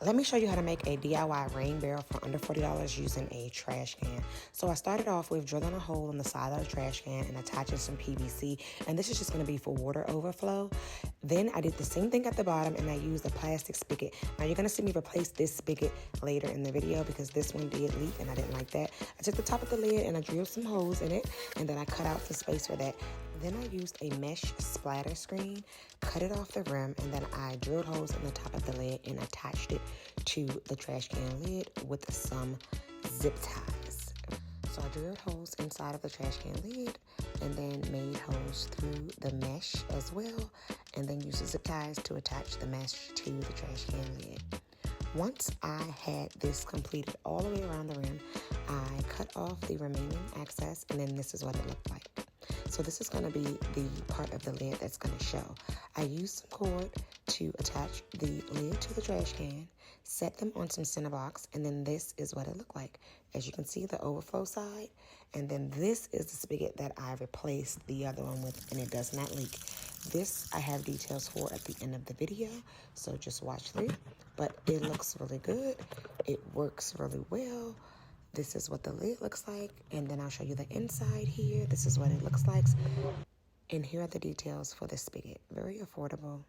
Let me show you how to make a DIY rain barrel for under $40 using a trash can. So I started off with drilling a hole in the side of the trash can and attaching some PVC, and this is just going to be for water overflow. Then I did the same thing at the bottom and I used a plastic spigot. Now you're going to see me replace this spigot later in the video because this one did leak and I didn't like that. I took the top of the lid and I drilled some holes in it, and then I cut out the space for that. Then I used a mesh splatter screen, cut it off the rim, and then I drilled holes in the top of the lid and attached it to the trash can lid with some zip ties. So I drilled holes inside of the trash can lid and then made holes through the mesh as well, and then used the zip ties to attach the mesh to the trash can lid. Once I had this completed all the way around the rim, I cut off the remaining excess, and then this is what it looked like. So this is going to be the part of the lid that's going to show. I used some cord to attach the lid to the trash can, set them on some center blocks, and then this is what it looked like. As you can see, the overflow side, and then this is the spigot that I replaced the other one with, and it does not leak. This I have details for at the end of the video, so just watch through. But it looks really good. It works really well. This is what the lid looks like, and then I'll show you the inside here. This is what it looks like. And here are the details for the spigot. Very affordable.